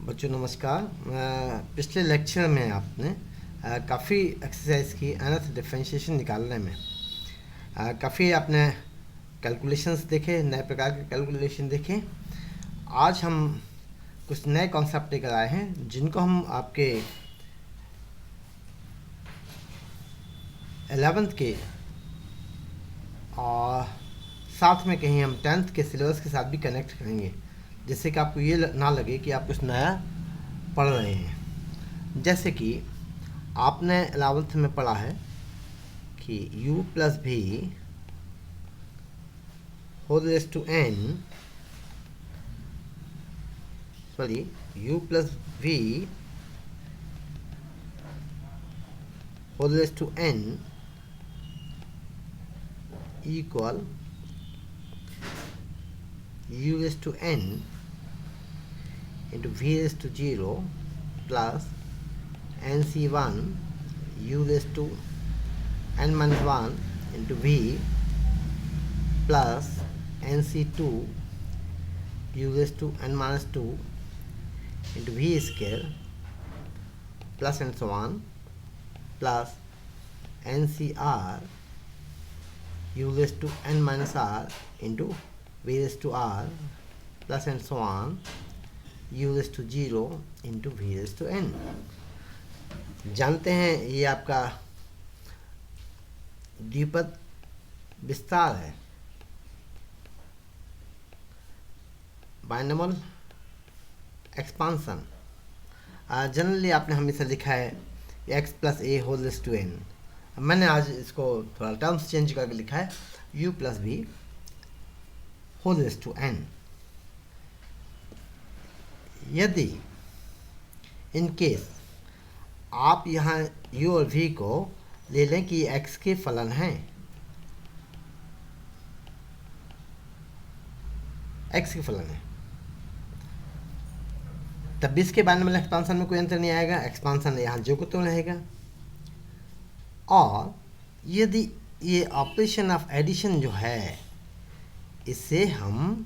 बच्चों नमस्कार। पिछले लेक्चर में आपने काफ़ी एक्सरसाइज की अनर्थ डिफरेंशिएशन निकालने में काफ़ी आपने कैलकुलेशंस देखे, नए प्रकार के कैलकुलेशन देखे। आज हम कुछ नए कॉन्सेप्ट लेकर आए हैं जिनको हम आपके 11th के और साथ में कहीं हम 10th के सिलेबस के साथ भी कनेक्ट करेंगे, जिससे कि आपको ये ना लगे कि आप कुछ नया पढ़ रहे हैं। जैसे कि आपने 11th में पढ़ा है कि u प्लस भी whole raise to n, sorry u plus v whole raise to n equal u raised to n into v raised to 0 plus nc1 u raised to n minus 1 into v plus nc2 u raised to n minus 2 into v square plus and so on plus ncr u raised to n minus r into v raised to r plus and so on u raised to 0 into v raised to n। जानते हैं ये आपका द्विपद विस्तार है, binomial expansion. Generally आपने हमेशा लिखा है x plus A whole raise to n। मैंने आज इसको थोड़ा टर्म्स चेंज करके लिखा है u प्लस भी होल रेज़ टू n। यदि इन केस आप यहाँ u और v को ले लें कि x के फलन हैं, x के फलन है, तब भी इसके बारे में एक्सपांसन में कोई अंतर नहीं आएगा। एक्सपांसन यहाँ जो को तो रहेगा। और यदि ये ऑपरेशन ऑफ एडिशन जो है इसे हम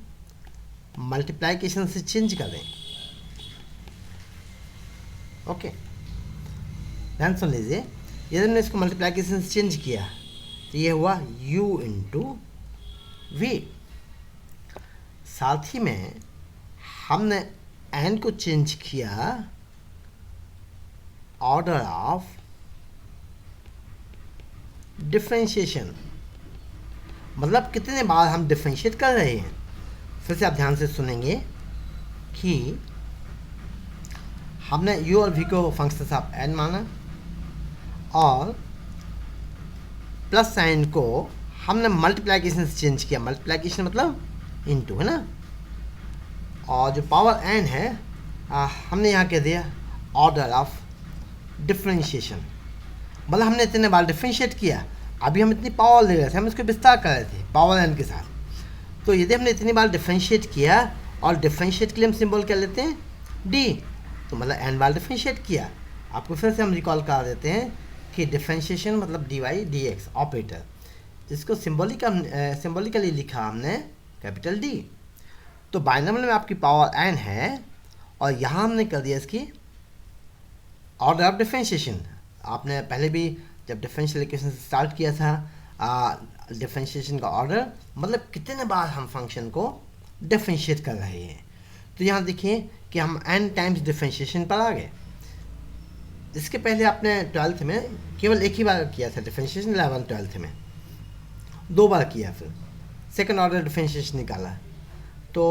मल्टीप्लिकेशन से चेंज कर दें। ओके, ध्यान सुन लीजिए। यदि हमने इसको मल्टीप्लिकेशन से चेंज किया तो ये हुआ u इंटू वी। साथ ही में हमने n को चेंज किया ऑर्डर ऑफ डिफरेंशिएशन, मतलब कितने बार हम डिफरेंशिएट कर रहे हैं। फिर से आप ध्यान से सुनेंगे कि हमने u और v को फंक्शंस ऑफ n माना और प्लस साइन को हमने मल्टीप्लिकेशन से चेंज किया। मल्टीप्लिकेशन मतलब इनटू, है ना। और जो पावर n है हमने यहाँ कह दिया ऑर्डर ऑफ डिफरेंशिएशन, मतलब हमने इतने बार डिफरेंशिएट किया। अभी हम इतनी पावर ले रहे थे, हम इसको विस्तार कर रहे थे पावर n के साथ। तो यदि हमने इतनी बार डिफरेंशिएट किया और डिफरेंशिएट के लिए हम सिंबल क्या लेते हैं d, तो मतलब n बार डिफरेंशिएट किया। आपको फिर से हम रिकॉल कर देते हैं कि डिफरेंशिएशन मतलब dy dx ऑपरेटर, इसको सिंबॉलिकली लिखा हमने कैपिटल D। तो बाइनोमियल में आपकी पावर n है और यहाँ हमने कर दिया इसकी ऑर्डर ऑफ डिफरेंशिएशन। आपने पहले भी जब डिफरेंशियल इक्वेशन स्टार्ट किया था, डिफरेंशिएशन का ऑर्डर मतलब कितने बार हम फंक्शन को डिफरेंशिएट कर रहे हैं। तो यहाँ देखिए कि हम n टाइम्स डिफरेंशिएशन पर आ गए। इसके पहले आपने 12th में केवल एक ही बार किया था डिफरेंशिएशन, 11th 12th में 2 बार किया, फिर सेकंड ऑर्डर डिफरेंशिएशन निकाला। तो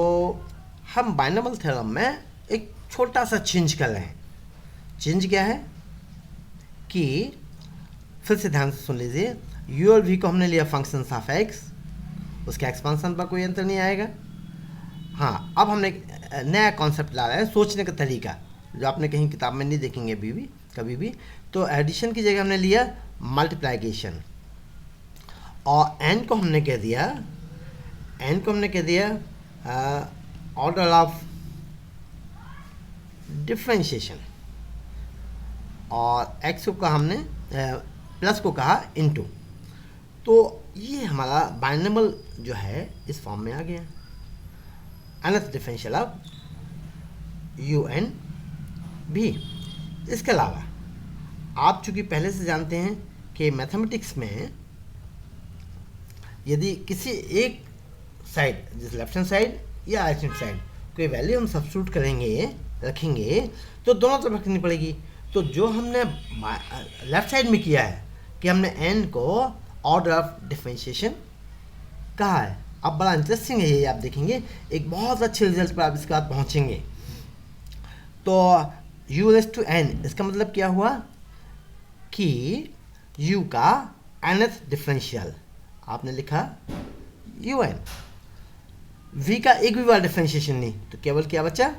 हम बाइनोमियल थ्योरम में एक छोटा सा चेंज कर रहे हैं। चेंज क्या है कि फिर से ध्यान से सुन लीजिए, u और v को हमने लिया फंक्शंस ऑफ x, उसके एक्सपांसन पर कोई अंतर नहीं आएगा। हाँ, अब हमने एक नया कॉन्सेप्ट ला रहे हैं, सोचने का तरीका, जो आपने कहीं किताब में नहीं देखेंगे अभी भी कभी भी। तो एडिशन की जगह हमने लिया मल्टीप्लिकेशन और n को हमने कह दिया ऑर्डर ऑफ डिफरेंशिएशन और x को कहा हमने प्लस को कहा इनटू। तो ये हमारा बाइनोमियल जो है इस फॉर्म में आ गया। अनथ डिफरेंशियल ऑफ u n भी। इसके अलावा आप चूँकि पहले से जानते हैं कि मैथमेटिक्स में यदि किसी एक साइड, जैसे लेफ्ट हैंड साइड या राइट हैंड साइड, कोई वैल्यू हम सब्स्टिट्यूट करेंगे, रखेंगे, तो दोनों तरफ रखनी पड़ेगी। तो जो हमने लेफ्ट साइड में किया है कि हमने n को ऑर्डर ऑफ डिफरेंशिएशन कहा है। अब बड़ा इंटरेस्टिंग है ये, आप देखेंगे एक बहुत अच्छे रिजल्ट पर आप इसके बाद पहुँचेंगे। तो u रेज़ टू n, इसका मतलब क्या हुआ कि u का nth डिफरेंशियल आपने लिखा un। v का एक भी बार डिफरेंशिएशन नहीं, तो केवल क्या बचा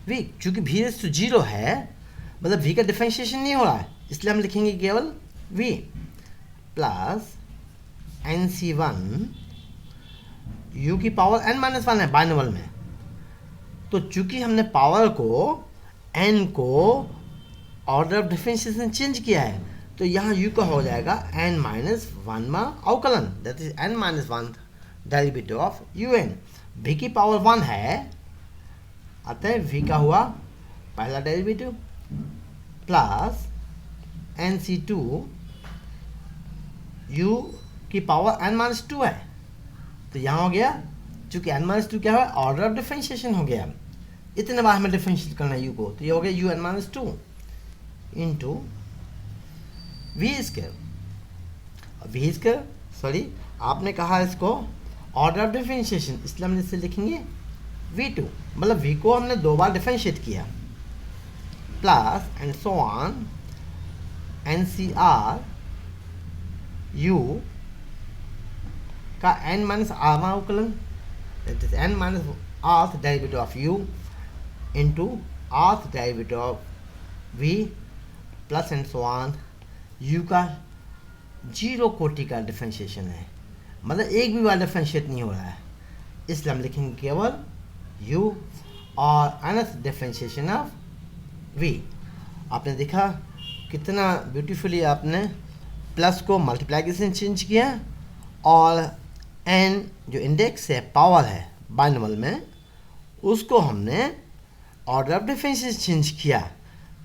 v। चूँकि v रेज़ टू 0 है, मतलब v का डिफरेंशिएशन नहीं हो रहा है, इसलिए हम लिखेंगे केवल v प्लस nc1 u की पावर n-1 है बाइनोमियल में। तो चूँकि हमने पावर को n को ऑर्डर ऑफ डिफरेंशिएशन चेंज किया है, तो यहाँ u का हो जाएगा n-1 में अवकलन, that is n-1 derivative of un। v की पावर 1 है, अतः v का हुआ पहला डेरिवेटिव प्लस nc2 u की पावर n-2 है। तो यहाँ हो गया, चूँकि n-2 क्या है, ऑर्डर ऑफ डिफरेंशिएशन हो गया। इतने बार हमें डिफरेंशिएट करना है u को, तो ये हो गया u n-2 into v square. Sorry, आपने कहा इसको ऑर्डर ऑफ डिफरेंशिएशन, इसलिए हम इसे लिखेंगे v2, मतलब v को हमने 2 बार डिफरेंशिएट किया, plus and so on NCR u का n-r अवकलन, that is n-rth derivative of u into rth derivative of v plus and so on. u का 0 कोटि का डिफरेंशिएशन है, मतलब एक भी बार डिफरेंशिएट नहीं हो रहा है, इसलिए हम लिखेंगे केवल u और nth डिफरेंशिएशन ऑफ v। आपने देखा कितना ब्यूटीफुली आपने प्लस को मल्टीप्लिकेशन चेंज किया, और n जो इंडेक्स है, पावर है बाइनोमियल में, उसको हमने ऑर्डर ऑफ डिफरेंशिएशन चेंज किया।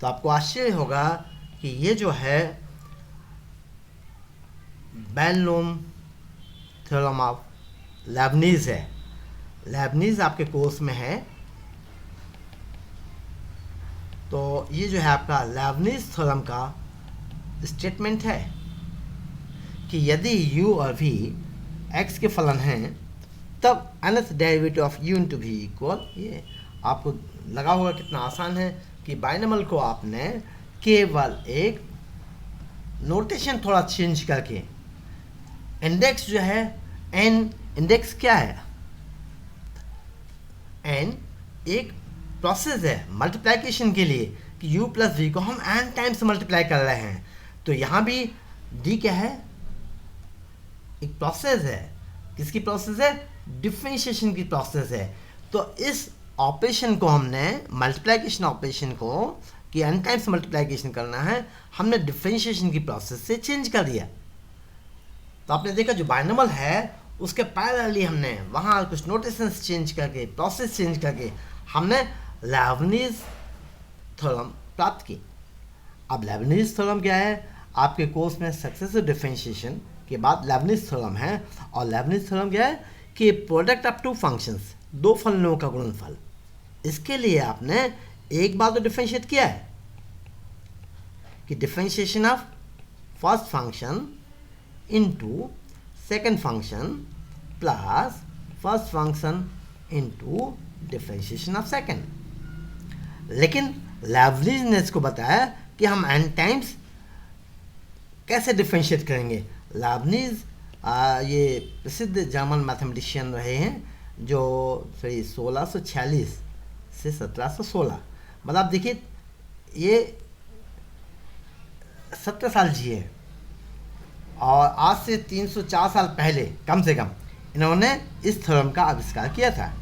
तो आपको आश्चर्य होगा कि ये जो है बेनलूम थ्योरम ऑफ लेबनीज है। लेबनीज आपके कोर्स में है, तो ये जो है आपका लेबनीज थ्योरम का स्टेटमेंट है कि यदि u और v x के फलन हैं, तब nth derivative of u into v equal, ये आपको लगा होगा कितना आसान है कि बाइनोमियल को आपने केवल एक नोटेशन थोड़ा चेंज करके, इंडेक्स जो है n, इंडेक्स क्या है, n एक प्रोसेस है मल्टीप्लिकेशन के लिए कि u प्लस v को हम n टाइम्स मल्टीप्लाई कर रहे हैं। तो यहाँ भी d क्या है, एक प्रोसेस है। किसकी प्रोसेस है, डिफरेंशिएशन की प्रोसेस है। तो इस ऑपरेशन को हमने, मल्टीप्लिकेशन ऑपरेशन को कि n टाइम्स मल्टीप्लिकेशन करना है, हमने डिफरेंशिएशन की प्रोसेस से चेंज कर दिया। तो आपने देखा जो बाइनोमियल है उसके पैरेलली हमने वहाँ कुछ नोटेशंस चेंज करके, प्रोसेस चेंज करके हमने लेबनीज थ्योरम प्राप्त की। अब लेबनीज थ्योरम क्या है, आपके कोर्स में सक्सेसिव डिफरेंशिएशन के बाद लेबनीज थ्योरम है। और लेबनीज थ्योरम क्या है कि प्रोडक्ट ऑफ टू फंक्शंस, 2 फलनों का गुणनफल, इसके लिए आपने एक बार तो डिफरेंशिएट किया है कि differentiation of first function into second function plus first function into differentiation of second. लेकिन लेबनीज ने इसको बताया कि हम n टाइम्स कैसे डिफरेंशिएट करेंगे। लेबनीज ये प्रसिद्ध जर्मन मैथमेटिशियन रहे हैं, जो 1646 से 1716, मतलब देखिए ये 70 साल जिए, और आज से 304 साल पहले कम से कम इन्होंने इस थ्योरम का आविष्कार किया था,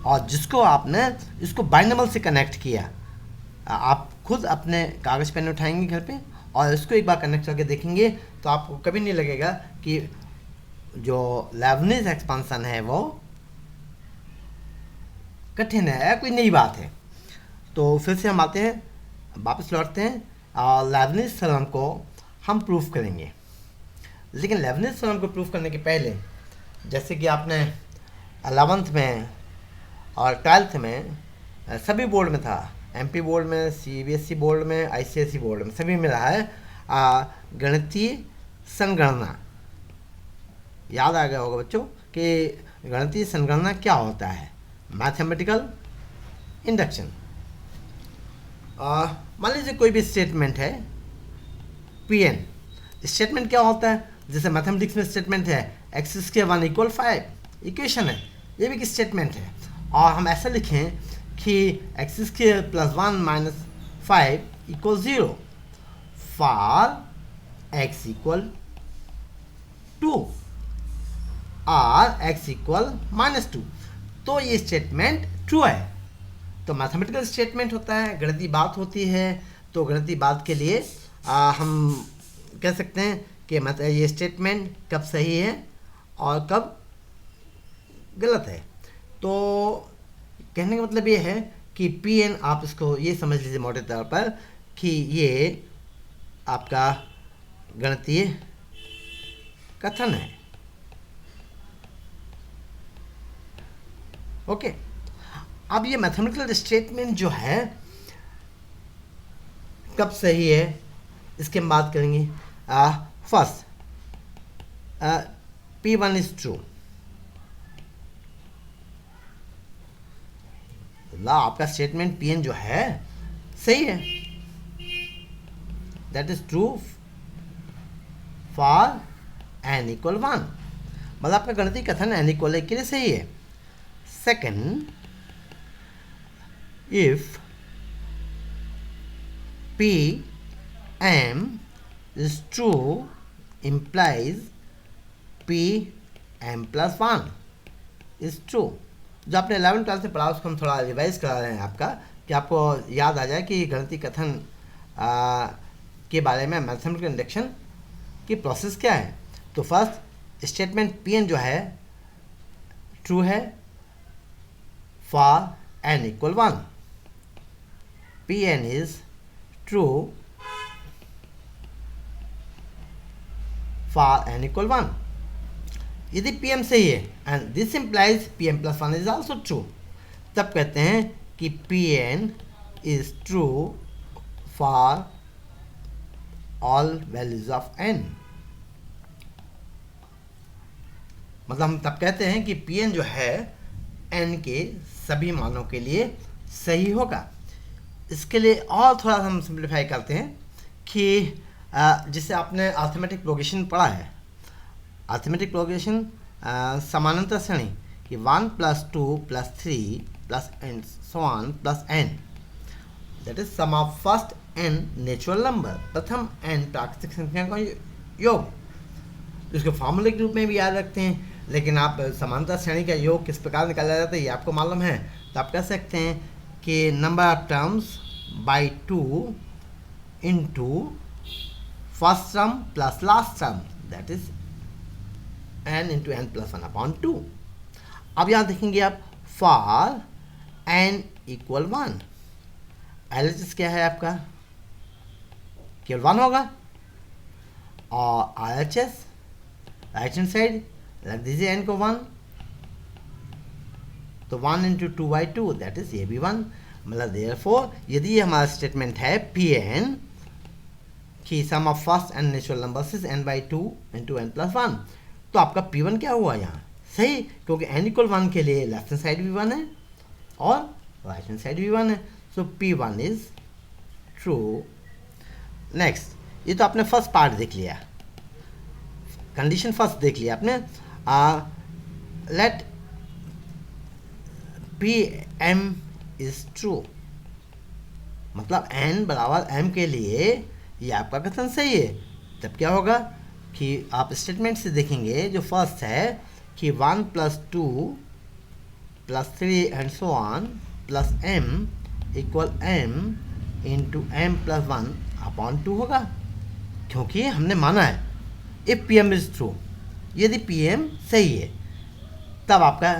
और जिसको आपने इसको बाइनोमियल से कनेक्ट किया। आप खुद अपने कागज़ पेन उठाएंगे घर पे और इसको एक बार कनेक्ट करके देखेंगे, तो आपको कभी नहीं लगेगा कि जो लेबनीज एक्सपांशन है वो कठिन है, कोई नई बात है। तो फिर से हम आते हैं वापस लौटते हैं और लेबनिज़ थ्योरम को हम प्रूफ करेंगे। लेकिन लेबनिज़ थ्योरम को प्रूफ करने के पहले, जैसे कि आपने 11th में और 12th में सभी बोर्ड में था, एमपी बोर्ड में, सीबीएसई बोर्ड में, आईसीएसई बोर्ड में, सभी में रहा है गणितीय संगणना। याद आ गया होगा बच्चों कि गणितीय संगणना क्या होता है, मैथमेटिकल इंडक्शन। मान लीजिए कोई भी स्टेटमेंट है पीएन। स्टेटमेंट क्या होता है, जैसे मैथमेटिक्स में स्टेटमेंट है x² 1 = 5, इक्वेशन है, ये भी एक स्टेटमेंट है। और हम ऐसा लिखें कि x² + 1 - 5 = 0 फॉर x = 2 और x = -2, तो ये स्टेटमेंट ट्रू है। तो मैथमेटिकल स्टेटमेंट होता है, गणितीय बात होती है। तो गणितीय बात के लिए हम कह सकते हैं कि ये स्टेटमेंट कब सही है और कब गलत है। तो कहने का मतलब ये है कि पीएन, आप इसको ये समझ लीजिए मोटे तौर पर कि ये आपका गणितीय कथन है। ओके, अब ये मैथमेटिकल स्टेटमेंट जो है कब सही है इसके हम बात करेंगे। First, P1 is true. आपका स्टेटमेंट Pn जो है सही है, that is true for n = 1, मतलब आपका गणितीय कथन n = 1 के लिए सही है। Second, if Pm is true implies Pm + 1 is true। जो आपने 11th 12th से पढ़ा उसको हम थोड़ा रिवाइज करा रहे हैं आपका, कि आपको याद आ जाए कि गणितीय कथन के बारे में मैथमेटिकल इंडक्शन की प्रोसेस क्या है। तो फर्स्ट स्टेटमेंट Pn जो है ट्रू है for n = 1। Pn is true for n = 1 यदि Pm सही है, and this implies Pm + 1 is also true, तब कहते हैं कि Pn is true for all values of n। मतलब हम तब कहते हैं कि Pn जो है n के सभी मानों के लिए सही होगा। इसके लिए और थोड़ा हम सिंप्लीफाई करते हैं कि जिसे आपने अर्थमेटिक प्रोग्रेशन पढ़ा है, अर्थमेटिक प्रोग्रेशन समानांतर श्रेणी कि 1 + 2 + 3 + and so on + n, that is sum of first n natural number, प्रथम n प्राकृतिक संख्या का योग। इसको फार्मूले के रूप में भी याद रखते हैं, लेकिन आप समांतर श्रेणी का योग किस प्रकार निकाला जाता है ये आपको मालूम है, तो आप कह सकते हैं कि number of terms by 2 into first term plus last term, that is n into n + 1/2। अब यहाँ देखेंगे आप फॉर n = 1, LHS क्या है आपका, केवल 1 होगा। और RHS राइट हैंड साइड रख दीजिए n को 1, तो 1 इंटू 2/2 दैट इज ये भी 1। मतलब देयरफॉर यदि ये हमारा स्टेटमेंट है Pn कि sum of first n natural numbers is n/2 into n + 1, तो आपका P1 क्या हुआ यहाँ सही, क्योंकि n = 1 के लिए लेफ्ट हैंड साइड भी 1 है और राइट हैंड साइड भी 1 है, सो P1 इज ट्रू। नेक्स्ट, ये तो आपने फर्स्ट पार्ट देख लिया, कंडीशन फर्स्ट देख लिया आपने। लेट Pm इज ट्रू, मतलब n = m के लिए ये आपका कथन सही है। तब क्या होगा कि आप स्टेटमेंट से देखेंगे, जो फर्स्ट है कि 1 + 2 + 3 and so on plus m = m into m + 1/2 होगा, क्योंकि हमने माना है इफ Pm इज ट्रू, यदि Pm सही है तब आपका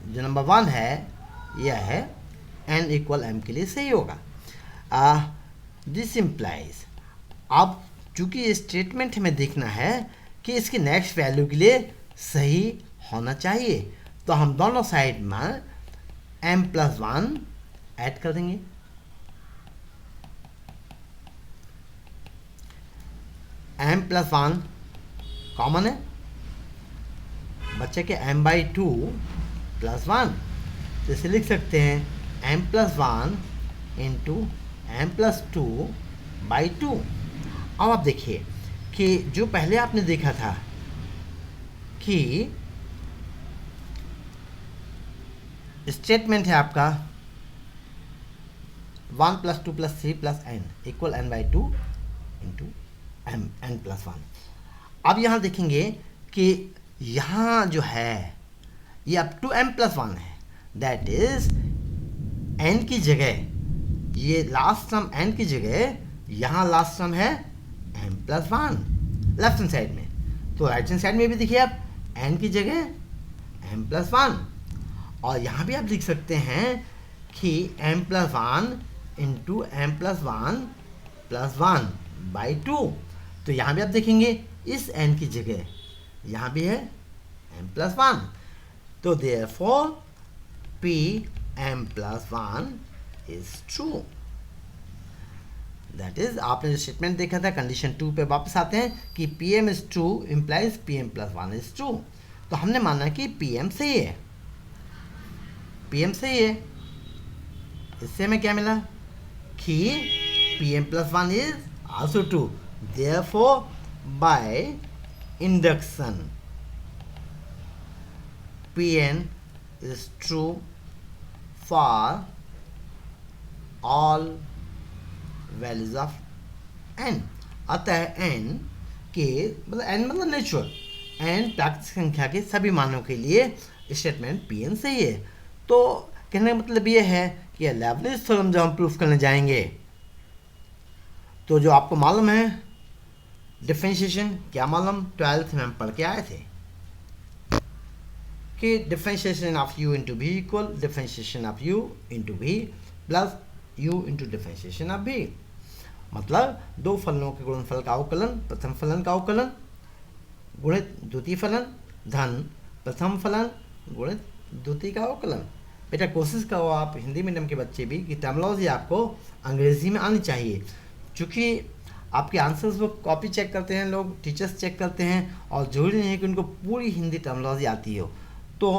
जो नंबर 1 है यह है n = m के लिए सही होगा। दिस इम्प्लाइज, अब चूंकि ये स्टेटमेंट हमें देखना है कि इसकी नेक्स्ट वैल्यू के लिए सही होना चाहिए, तो हम दोनों साइड में m+1 ऐड कर देंगे। m+1 कॉमन है, बच्चे के m/2 +1, तो इसे लिख सकते हैं m+1 इंटू m+2/2। अब आप देखिए कि जो पहले आपने देखा था कि स्टेटमेंट है आपका 1 + 2 + 3 + n equal n/2 into n+1। अब यहाँ देखेंगे कि यहाँ जो है ये अप टू m+1 है, दैट इज n की जगह, ये लास्ट टर्म n की जगह यहाँ लास्ट टर्म है m+1 लेफ्ट हैंड साइड में, तो राइट हैंड साइड में भी देखिए आप n की जगह m+1, और यहाँ भी आप लिख सकते हैं कि m+1 इंटू m+1 +1/2, तो यहाँ भी आप देखेंगे इस n की जगह यहाँ भी है m+1, तो therefore Pm+1 is true। That is आपने जो स्टेटमेंट देखा था कंडीशन 2 पे वापस आते हैं कि Pm is true implies Pm+1 is true, तो हमने माना कि Pm सही है, Pm सही है, इससे हमें क्या मिला कि Pm+1 is also true, therefore by induction Pn is true for all values of n। अतः n के मतलब n मतलब नेचुरल, n प्राकृतिक संख्या के सभी मानों के लिए स्टेटमेंट Pn सही है। तो कहने का मतलब ये है कि लेबनिज़ थ्योरम जब हम प्रूफ करने जाएंगे तो जो आपको मालूम है डिफरेंशिएशन, क्या मालूम 12th में हम पढ़ के आए थे कि differentiation of u into v equal differentiation of u into v plus u into differentiation of v, मतलब दो फलनों के गुणनफल का अवकलन प्रथम फलन का अवकलन गुणित द्वितीय फलन धन प्रथम फलन गुणित द्वितीय का अवकलन। बेटा कोशिश करो आप हिंदी मीडियम के बच्चे भी कि टर्मिनोलॉजी आपको अंग्रेजी में आनी चाहिए, क्योंकि आपके आंसर्स वो कॉपी चेक करते हैं लोग, टीचर्स चेक करते हैं, और जरूरी नहीं है कि उनको पूरी हिंदी टर्मिनोलॉजी आती हो। तो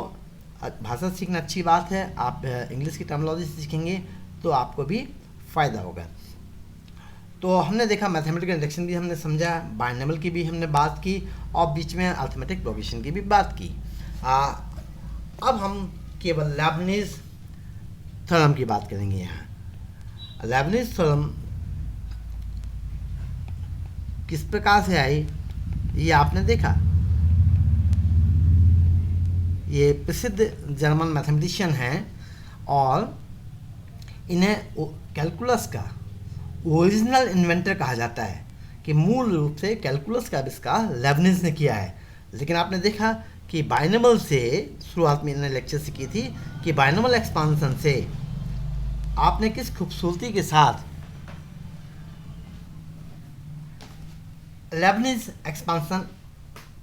भाषा सीखना अच्छी बात है, आप इंग्लिश की टर्मिनोलॉजी सीखेंगे तो आपको भी फ़ायदा होगा। तो हमने देखा मैथमेटिकल इंडक्शन भी हमने समझा, बाइनोमियल की भी हमने बात की, और बीच में अरिथमेटिक प्रोग्रेशन की भी बात की। अब हम केवल लेबनिज़ थ्योरम की बात करेंगे। यहाँ लेबनिज़ थ्योरम किस प्रकार से आई ये आपने देखा। ये प्रसिद्ध जर्मन मैथमेटिशियन हैं और इन्हें कैलकुलस का ओरिजिनल इन्वेंटर कहा जाता है, कि मूल रूप से कैलकुलस का आविष्कार लेबनिज़ ने किया है। लेकिन आपने देखा कि बाइनोमियल से शुरुआत में इन्होंने लेक्चर से की थी कि बाइनोमियल एक्सपांसन से आपने किस खूबसूरती के साथ लेबनिज़ एक्सपांसन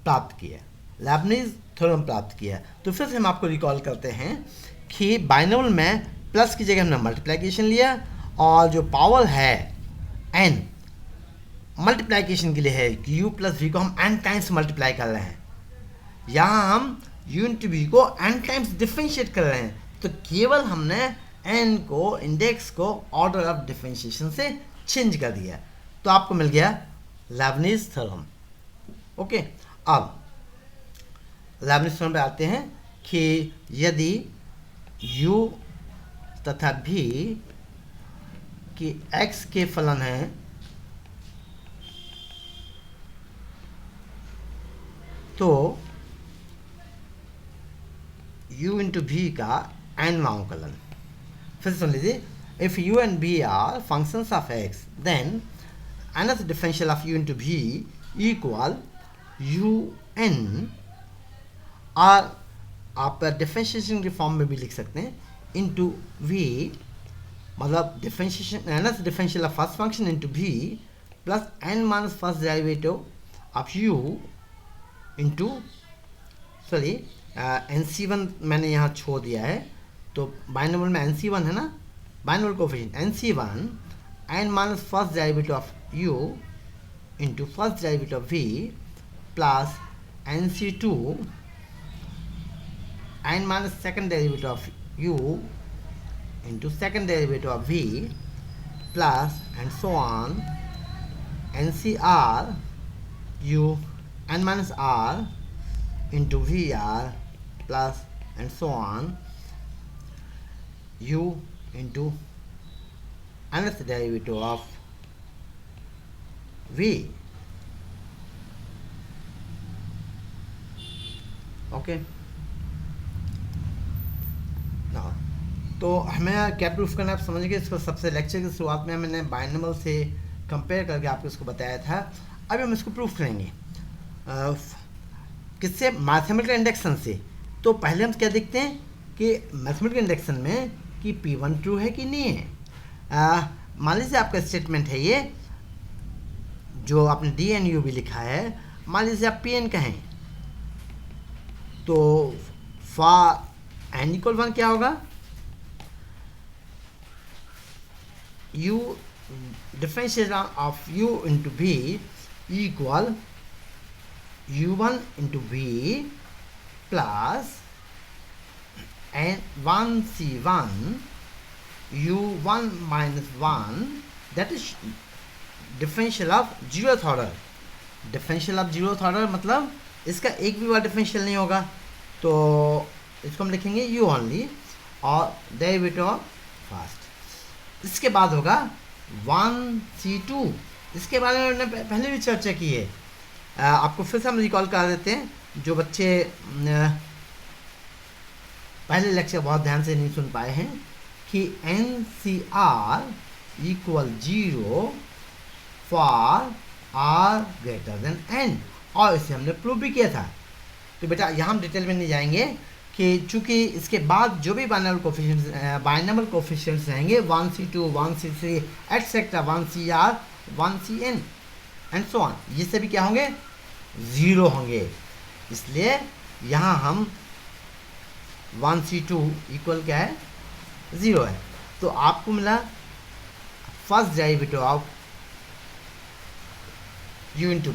प्राप्त किया, लेबनिज़ थ्योरम प्राप्त किया। तो फिर से हम आपको रिकॉल करते हैं कि बाइनोमियल में प्लस की जगह हमने मल्टीप्लिकेशन लिया, और जो पावर है n मल्टीप्लिकेशन के लिए है कि u प्लस v को हम n टाइम्स मल्टीप्लाई कर रहे हैं, यहाँ हम u इंटू v को n टाइम्स डिफ्रेंशिएट कर रहे हैं, तो केवल हमने n को इंडेक्स को ऑर्डर ऑफ डिफ्रेंशिएशन से चेंज कर दिया, तो आपको मिल गया लेबनिज़ थ्योरम। ओके, अब लेबनिज़ थ्योरम पे आते हैं कि यदि u तथा v कि x के फलन हैं तो u इंटू v का n अवकलन। फिर सुन लीजिए, if u and v are functions of x then nth differential of u into v equal un, और आप डिफरेंशिएशन के फॉर्म में भी लिख सकते हैं, इंटू v मतलब डिफरेंशिएशन है ना, differential of first function into v plus n minus first derivative of u into, sorry NC1 मैंने यहाँ छोड़ दिया है, तो बाइनोमियल में NC1 है ना, binomial coefficient NC1 n minus first derivative of u into first derivative of v plus NC2 n minus second derivative of u into second derivative of v plus and so on NCR u n minus r into vr plus and so on u into nth derivative of v. Okay ना, तो हमें क्या proof करना है आप समझ गए। इसको सबसे लेक्चर की शुरुआत में मैंने बाइनोमियल से कंपेयर करके आपको इसको बताया था। अभी हम इसको प्रूफ करेंगे किससे, मैथमेटिकल इंडक्शन से। तो पहले हम क्या देखते हैं कि मैथमेटिकल इंडक्शन में कि P1 ट्रू है कि नहीं है। मान लीजिए आपका स्टेटमेंट है ये जो आपने डी एन यू भी लिखा है, मान लीजिए आप Pn कहें, तो फॉर n इक्वल 1 क्या होगा, u differentiation of u into v equal u1 into v plus n1c1 u1 minus 1, that is differential of zeroth order. Differential of zeroth order मतलब इसका एक भी बार डिफरेंशियल नहीं होगा, तो इसको हम लिखेंगे u ओनली और डेरिवेटिव ऑफ फर्स्ट। इसके बाद होगा 1c2, इसके बारे में हमने पहले भी चर्चा की है। आपको फिर से हम रिकॉल करा देते हैं, जो बच्चे पहले लेक्चर बहुत ध्यान से नहीं सुन पाए हैं, कि NCR equal 0 for r greater than n, और इसे हमने प्रूव भी किया था। तो बेटा यहाँ हम डिटेल में नहीं जाएंगे कि चूंकि इसके बाद जो भी बाइनोमियल कोफिशिएंट्स रहेंगे 1c2 1c3 etcetera 1cr 1cn and so on, ये सभी क्या होंगे, ज़ीरो होंगे। इसलिए यहाँ हम 1c2 इक्वल क्या है, 0 है। तो आपको मिला first derivative of u into v,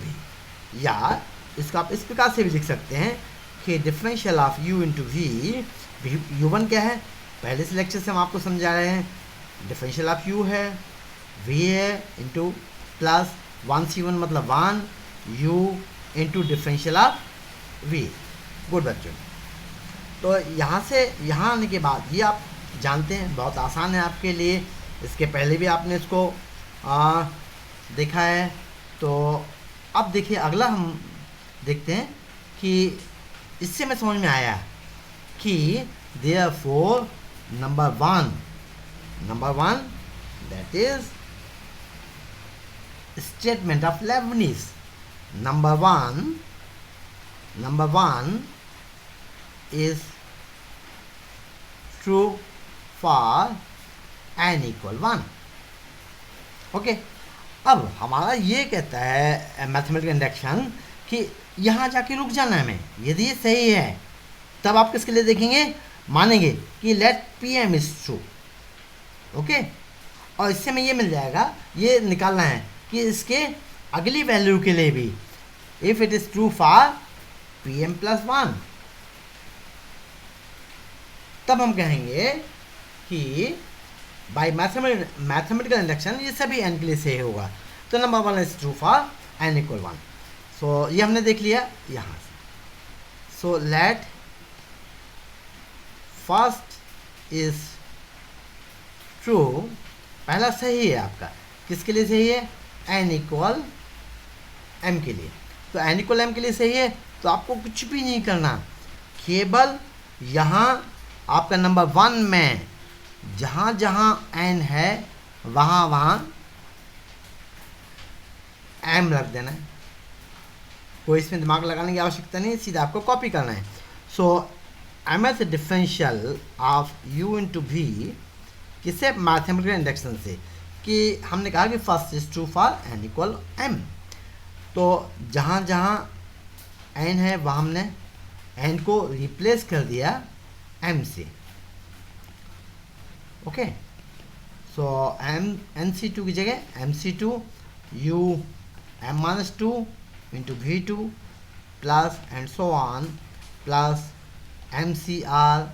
या इसको आप इस प्रकार से भी लिख सकते हैं कि differential of u into v, u1 क्या है, पहले से लेक्चर से हम आपको समझा रहे हैं, डिफरेंशियल ऑफ u है, v है, इंटू प्लस 1c1 मतलब 1 u into differential of v। Good बच्चों, तो यहाँ से यहाँ आने के बाद ये आप जानते हैं बहुत आसान है आपके लिए, इसके पहले भी आपने इसको देखा है। तो अब देखिए अगला हम देखते हैं कि इससे मैं समझ में आया कि therefore number one that is statement of Lebanese, number one is true for n equal 1। Okay, अब हमारा ये कहता है मैथमेटिकल इंडक्शन कि यहाँ जाके रुक जाना है हमें, यदि ये सही है तब आप किसके लिए देखेंगे, मानेंगे कि let Pm is true. Okay, और इससे में ये मिल जाएगा, ये निकालना है कि इसके अगली वैल्यू के लिए भी if it is true for Pm plus 1, तब हम कहेंगे कि बाय मैथमेटिकल इंडक्शन ये सभी n के लिए सही होगा। तो number 1 is true for n equal 1। सो ये हमने देख लिया यहाँ से। So let first is true, पहला सही है आपका, किसके लिए सही है, n इक्वल m के लिए। तो n इक्वल m के लिए सही है, तो आपको कुछ भी नहीं करना, केवल यहाँ आपका नंबर 1 में जहाँ जहाँ n है वहाँ वहाँ m रख देना है, कोई इसमें दिमाग लगाने की आवश्यकता नहीं, सीधा आपको कॉपी करना है। सो mth differential of u into v किससे? मैथमेटिकल इंडक्शन से, कि हमने कहा कि first is true for n equal m। तो जहाँ जहाँ n है वहाँ हमने n को रिप्लेस कर दिया m से। ओके, सो nc2 की जगह mc2 u m-2 into v2 plus and so on plus mcr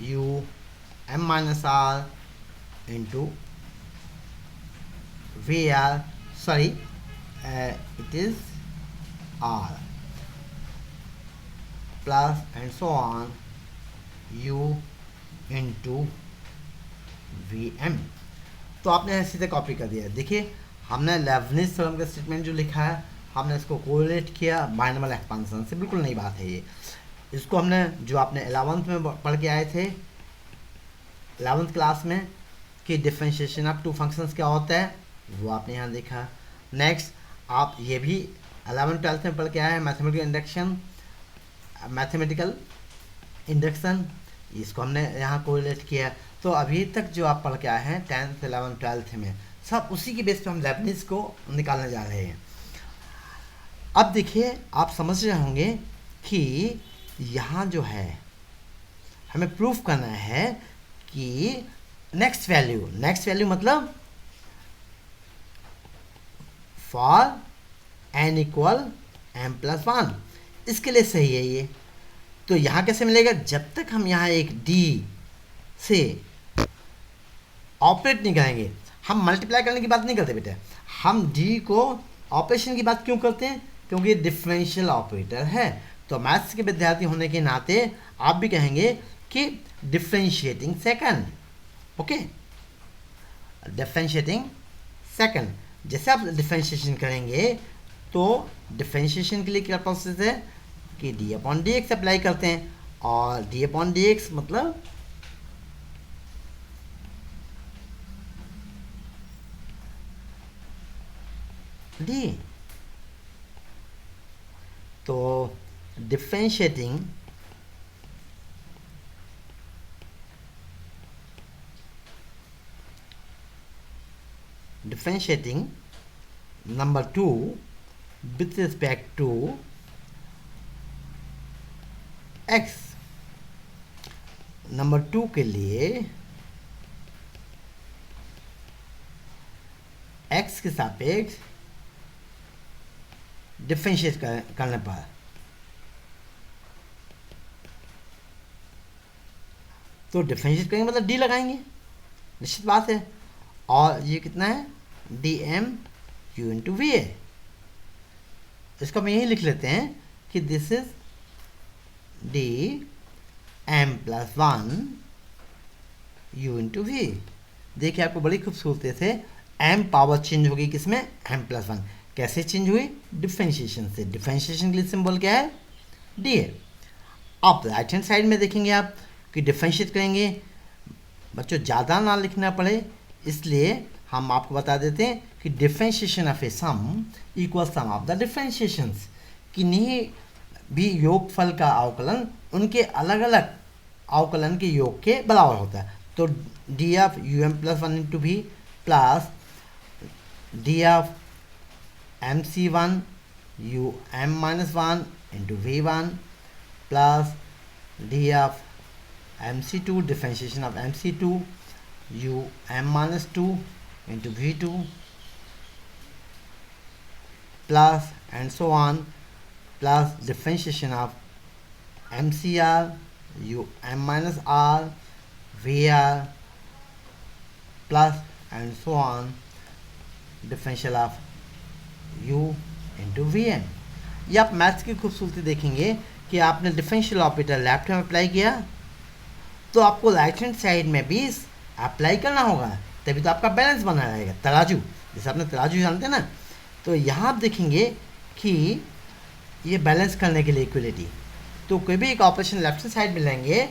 u m-r into vr, sorry it is r plus and so on u into vm। तो आपने ऐसे सीधे कॉपी कर दिया। देखिए हमने लेबनिज थ्योरम का स्टेटमेंट जो लिखा है हमने इसको कोरिलेट किया बाइनॉमियल एक्सपेंशन से, बिल्कुल नई बात है ये। इसको हमने जो आपने 11th में पढ़ के आए थे 11th क्लास में कि डिफरेंशिएशन ऑफ टू फंक्शंस क्या होता है वो आपने यहाँ देखा। नेक्स्ट आप ये भी 11th-12th में पढ़ के आए हैं मैथमेटिकल इंडक्शन, इसको हमने यहाँ कोरिलेट किया। तो अभी तक जो आप पढ़ के आए हैं 10th 11th 12th में सब उसी के बेस पे हम लेबनिज को निकालने जा रहे हैं। अब देखिए आप समझ रहे होंगे कि यहाँ जो है हमें प्रूफ करना है कि नेक्स्ट वैल्यू मतलब फॉर n इक्वल m+1, इसके लिए सही है ये। तो यहाँ कैसे मिलेगा? जब तक हम यहाँ एक d से ऑपरेट नहीं करेंगे, हम मल्टीप्लाई करने की बात नहीं करते बेटा, हम d को ऑपरेशन की बात क्यों करते हैं? क्योंकि ये डिफरेंशियल ऑपरेटर है। तो मैथ्स के विद्यार्थी होने के नाते आप भी कहेंगे कि differentiating second. Okay, differentiating second, जैसे आप डिफरेंशिएशन करेंगे तो डिफरेंशिएशन के लिए क्या प्रोसेस है कि d/dx अप्लाई करते हैं, और d/dx मतलब d। तो differentiating number 2 with respect to x, number 2 के लिए x के सापेक्ष डिफरेंशिएट करने पर तो डिफरेंशिएट करेंगे मतलब d लगाएंगे, निश्चित बात है। और ये कितना है? dm u इंटू वी है। इसको हम यही लिख लेते हैं कि this is dm+1 u into v. देखिए आपको बड़ी खूबसूरती से m पावर चेंज होगी किसमें? m+1। कैसे चेंज हुई? डिफरेंशिएशन से। डिफरेंशिएशन के लिए सिंबल क्या है? d है। अब राइट हैंड साइड में देखेंगे आप कि डिफरेंशिएट करेंगे, बच्चों ज़्यादा ना लिखना पड़े इसलिए हम आपको बता देते हैं कि differentiation of A sum equal some of the differentiations. किन्हीं भी योगफल का अवकलन उनके अलग अलग अवकलन के योग के बराबर होता है। तो डी ऑफ um+1 इंटू भी plus D of mc1 um-1 into v1 plus D of mc2 differentiation of mc2 um-2 into v2 plus and so on plus differentiation of mcr um-r vr plus and so on differential of u into vn। ये आप maths की खूबसूरती देखेंगे कि आपने differential operator left में apply किया तो आपको राइट हैंड साइड में भी अप्लाई करना होगा, तभी तो आपका बैलेंस बना रहेगा। तराजू, जैसे आपने तराजू जानते हैं ना, तो यहाँ आप देखेंगे कि ये बैलेंस करने के लिए इक्वलिटी, तो कोई भी एक ऑपरेशन लेफ्ट साइड में लेंगे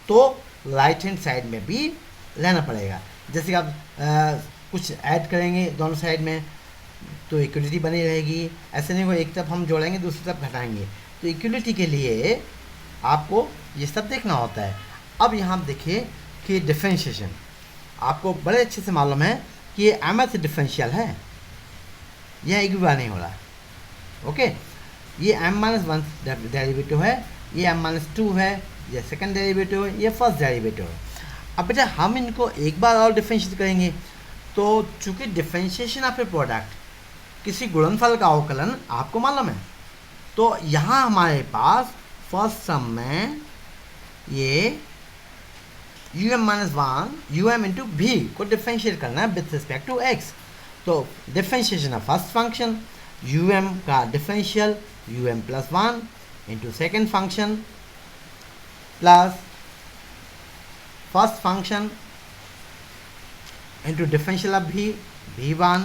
तो राइट हैंड साइड में भी लेना पड़ेगा। जैसे कि आप कुछ ऐड करेंगे दोनों साइड में तो इक्वलिटी बनी रहेगी, ऐसे नहीं हो एक तरफ हम जोड़ेंगे दूसरी तरफ घटाएंगे। तो इक्वलिटी के लिए आपको ये सब देखना होता है। अब यहाँ आप देखिए कि डिफरेंशिएशन, आपको बड़े अच्छे से मालूम है कि ये mth डिफरेंशियल है, यह एक भी बार नहीं हो रहा। ओके, ये m-1 डेरिवेटिव है, ये m-2 है, ये सेकंड डेरिवेटिव है, ये फर्स्ट डेरिवेटिव है। अब बेटा हम इनको एक बार और डिफरेंशिएट करेंगे, तो चूंकि डिफरेंशिएशन ऑफ ए प्रोडक्ट, किसी गुणनफल का अवकलन आपको मालूम है, तो यहाँ हमारे पास फर्स्ट सम में ये um-1 um इंटू भी को डिफरेंशिएट करना है विथ रिस्पेक्ट टू x। तो differentiation of first function um का differential um+1 into second function plus first function into differential of v1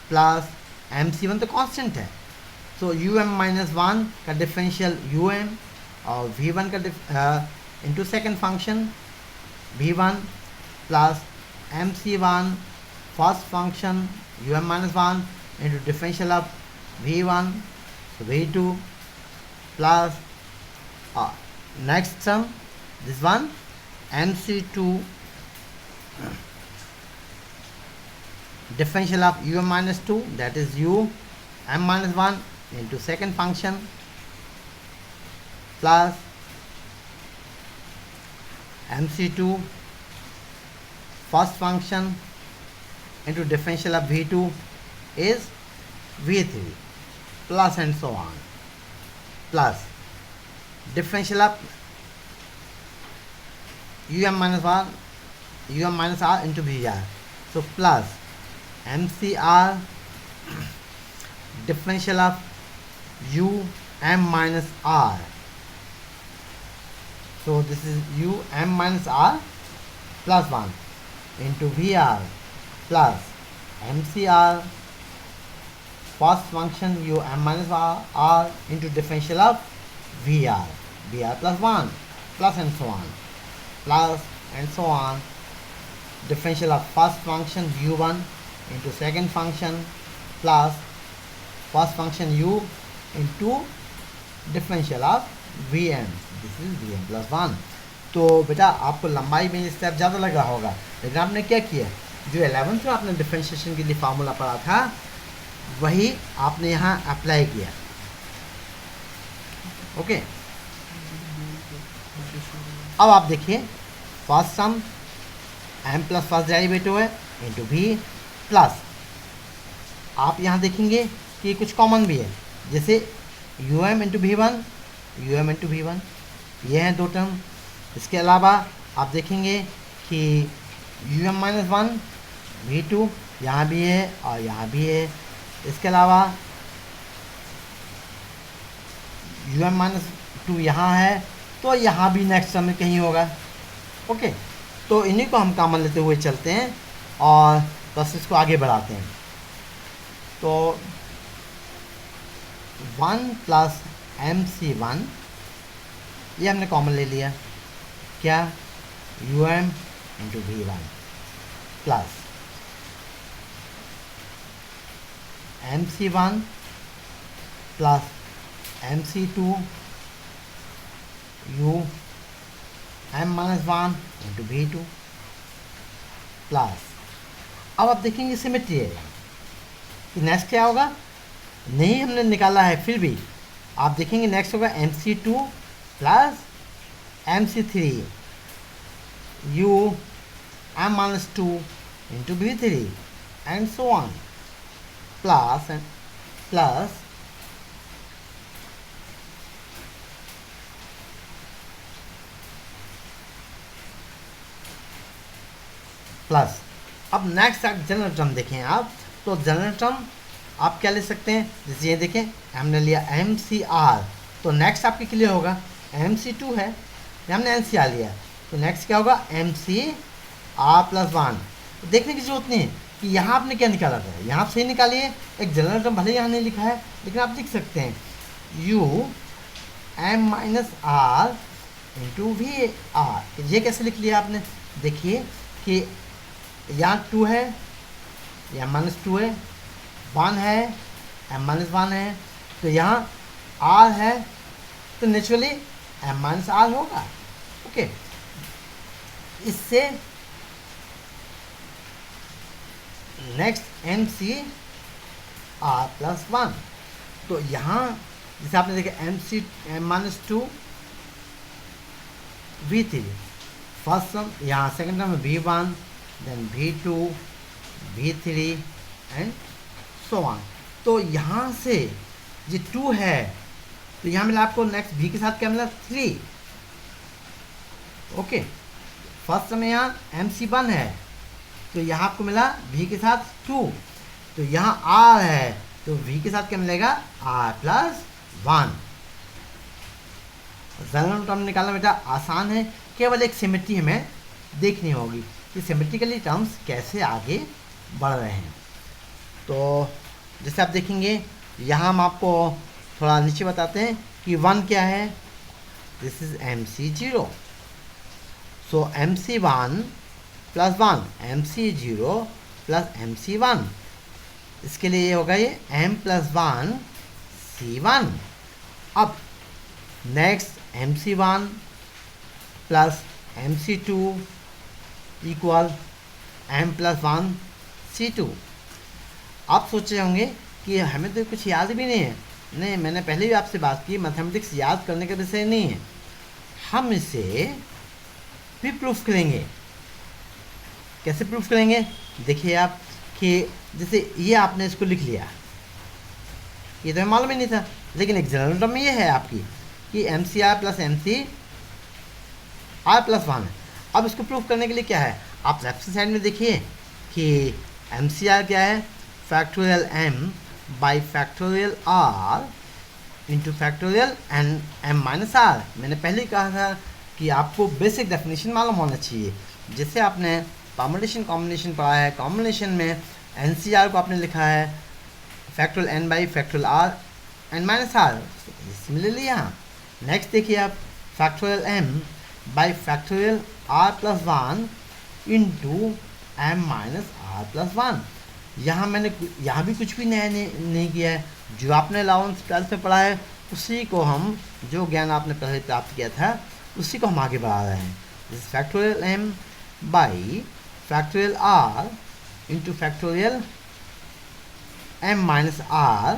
plus mc1 तो कांस्टेंट है, तो um-1 का डिफरेंशियल और v1 का into second function v1 plus mc1 first function um-1 into differential of v1 v2 plus next sum this one mc2 differential of um-2 that is um-1 into second function plus mc2 first function into differential of v2 is v3 plus and so on plus differential of um-r into vr, so plus mcr differential of um-r, so this is um-r plus 1 into vr plus mcr first function um-r into differential of vr plus 1 plus and so on differential of first function u1 into second function plus first function u into differential of vm, this is vm plus 1। तो बेटा आपको लंबाई में step ज़्यादा लग रहा होगा, लेकिन आपने क्या किया, जो 11th में आपने डिफरेंशिएशन के लिए फार्मूला पढ़ा था वही आपने यहाँ अप्लाई किया। ओके, अब आप देखिए फर्स्ट सम m प्लस फर्स्ट डेरिवेटिव है इंटू v प्लस, आप यहाँ देखेंगे कि कुछ कॉमन भी है, जैसे um इंटू v1 ये हैं दो टर्म। इसके अलावा आप देखेंगे कि um-1 v2 यहाँ भी है और यहाँ भी है। इसके अलावा um-2 यहाँ है, तो यहाँ भी नेक्स्ट टर्म में कहीं होगा। ओके, तो इन्हीं को हम कॉमन लेते हुए चलते हैं और प्रोसेस को आगे बढ़ाते हैं। तो 1 प्लस mc1 ये हमने कॉमन ले लिया, क्या um into v1 plus mc1 plus mc2 um-1 into v2 plus, अब आप देखेंगे सिमेट्री है कि नेक्स्ट क्या होगा, नहीं हमने निकाला है फिर भी आप देखेंगे नेक्स्ट होगा mc2 plus mc3 um-2 into v3 and so on plus plus. अब नेक्स्ट जनरल टर्म देखें आप, तो जनरल टर्म आप क्या ले सकते हैं, जैसे ये देखें हमने लिया mcr, तो नेक्स्ट आपके क्लियर होगा mc2 है, हमने ncr लिया, तो नेक्स्ट क्या होगा mcr प्लस 1। तो देखने की जरूरत नहीं है कि यहाँ आपने क्या निकाला था, यहाँ सही निकालिए, एक जनरल टर्म भले यहाँ नहीं लिखा है लेकिन आप लिख सकते हैं um-r इंटू वी आर। ये कैसे लिख लिया आपने, देखिए कि यहाँ 2 है, यहाँ -2 है, 1 है, m-1 है, तो यहाँ r है, तो नेचुरली m-r होगा। ओके, इससे next m c r plus one. तो यहाँ जैसे आपने देखा m c m minus two v three, first term, यहाँ सेकेंड टर्म में v one, then v two, v three and so on. तो यहाँ से ये टू है, तो यहाँ मिला आपको नेक्स्ट वी के साथ क्या मिला, थ्री। ओके, फर्स्ट टर्म में यहाँ एम सी वन है, तो यहाँ आपको मिला वी के साथ टू। तो यहाँ आर है, तो वी के साथ क्या मिलेगा, r plus one. General term निकालना बेटा आसान है, केवल एक सिमेट्री हमें देखनी होगी कि सिमेट्रिकली टर्म्स कैसे आगे बढ़ रहे हैं। तो जैसे आप देखेंगे यहाँ हम आपको थोड़ा नीचे बताते हैं कि वन क्या है, this is m c zero. So m c one plus one, m c zero plus m c one, इसके लिए ये होगा ये m plus one c one. अब next m c one plus m c two equal m plus one c two. आप सोचे होंगे कि हमें तो कुछ याद भी नहीं है। नहीं, मैंने पहले भी आपसे बात की, मैथमेटिक्स याद करने का विषय नहीं है, हम इसे भी प्रूफ करेंगे। कैसे प्रूफ करेंगे, देखिए आप कि जैसे ये आपने इसको लिख लिया, ये तो हमें मालूम ही नहीं था, लेकिन एक जनरल टर्म में ये है आपकी कि m c r plus m c r plus one है। अब इसको प्रूफ करने के लिए क्या है, आप लेफ्ट साइड में देखिए कि एम सी आर क्या है, factorial m by factorial r into factorial n m minus r. मैंने पहले ही कहा था कि आपको बेसिक डेफिनेशन मालूम होना चाहिए। जैसे आपने परमुटेशन कॉम्बिनेशन पढ़ा है, कॉम्बिनेशन में एन सी आर को आपने लिखा है factorial n by factorial r n minus r. Similarly यहाँ नेक्स्ट देखिए आप factorial m by factorial r plus one into m minus r plus one. यहाँ मैंने यहाँ भी कुछ भी नया नहीं किया है, जो आपने 11th 12th में पढ़ा है उसी को हम, जो ज्ञान आपने पहले प्राप्त किया था उसी को हम आगे बढ़ा रहे हैं। This factorial m by factorial r into factorial m minus r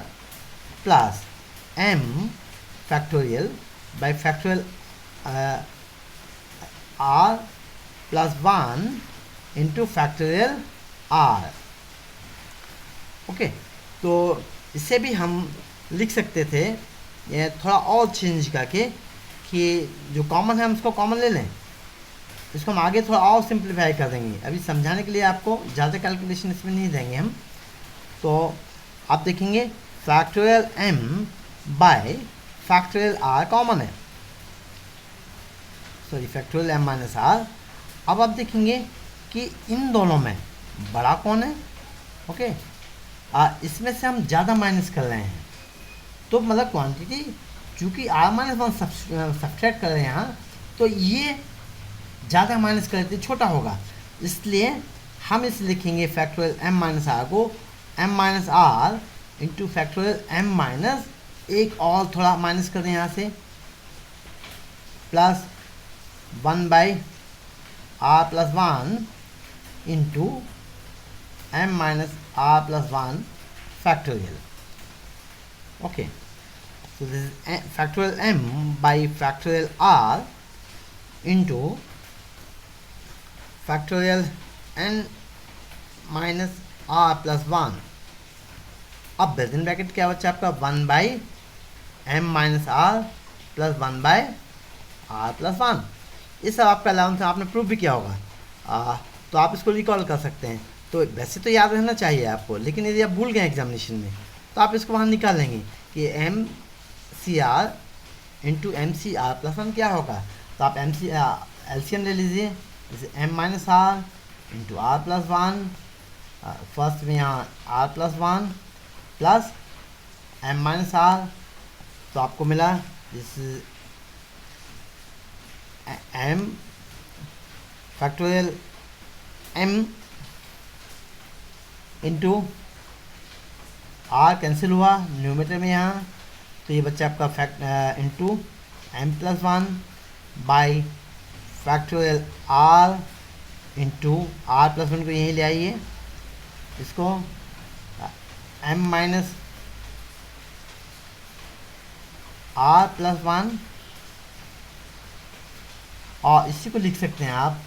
plus m factorial by factorial r plus one into factorial r. Okay, तो इससे भी हम लिख सकते थे ये थोड़ा और चेंज करके कि जो कॉमन है हम उसको कॉमन ले लें, इसको हम आगे थोड़ा और सिंप्लीफाई कर देंगे। अभी समझाने के लिए आपको ज़्यादा कैलकुलेशन इसमें नहीं देंगे हम। तो आप देखेंगे factorial m by factorial r common है, sorry factorial m minus r. अब आप देखेंगे कि इन दोनों में बड़ा कौन है, ओके इसमें से हम ज़्यादा माइनस कर रहे हैं, तो मतलब क्वांटिटी चूँकि आर माइनस वन सब्ट्रैक्ट कर रहे हैं यहाँ, तो ये ज़्यादा माइनस कर देते छोटा होगा, इसलिए हम इसे लिखेंगे फैक्टोरियल एम माइनस आर को m minus r into factorial m minus एक और थोड़ा माइनस कर दें यहाँ से plus one by r plus one into m minus r plus one factorial. Okay, so this is factorial m by factorial r into factorial n minus r plus 1। अब bracket bracket क्या बच्चा आपका 1 by m minus r plus 1 by r plus 1। ये सब आपका 11th में आपने prove भी किया होगा, तो आप इसको रिकॉल कर सकते हैं। तो वैसे तो याद रहना चाहिए आपको, लेकिन यदि आप भूल गए एग्जामिनेशन में तो आप इसको वहाँ निकाल लेंगे कि m c r into m c r plus one क्या होगा। तो आप एम सी एलसीएम ले लीजिए, जैसे m minus r into r plus one, first में यहाँ r plus one plus m minus r, तो आपको मिला this m factorial m into r cancel हुआ न्यूमेटर में यहाँ, तो ये बच्चा आपका fact into m plus one by factorial r into r plus one को यहीं ले आइए इसको m माइनस r प्लस 1, और इसी को लिख सकते हैं आप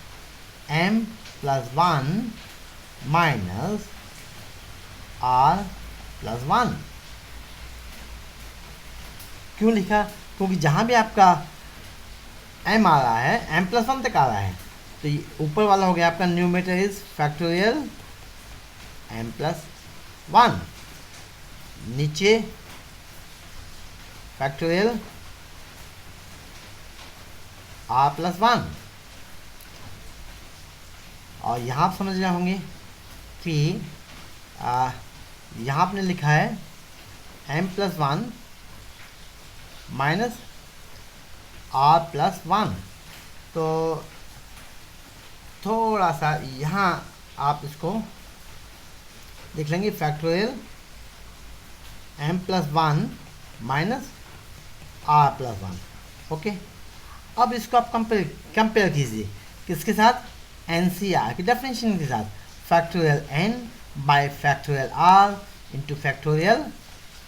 m plus 1 minus r plus 1। क्यों लिखा? क्योंकि जहाँ भी आपका m आ रहा है m प्लस 1 तक आ रहा है, तो ये ऊपर वाला हो गया आपका numerator is factorial m plus 1, नीचे फैक्टोरियल r प्लस 1। और यहाँ आप समझ रहे होंगे कि यहाँ आपने लिखा है m plus 1 minus r plus 1, तो थोड़ा सा यहाँ आप इसको देख लेंगे factorial m plus 1 minus r plus 1। Okay, अब इसको आप कंपेयर कीजिए किसके साथ? NCR की डेफिनेशन के साथ, factorial n bye factorial r into factorial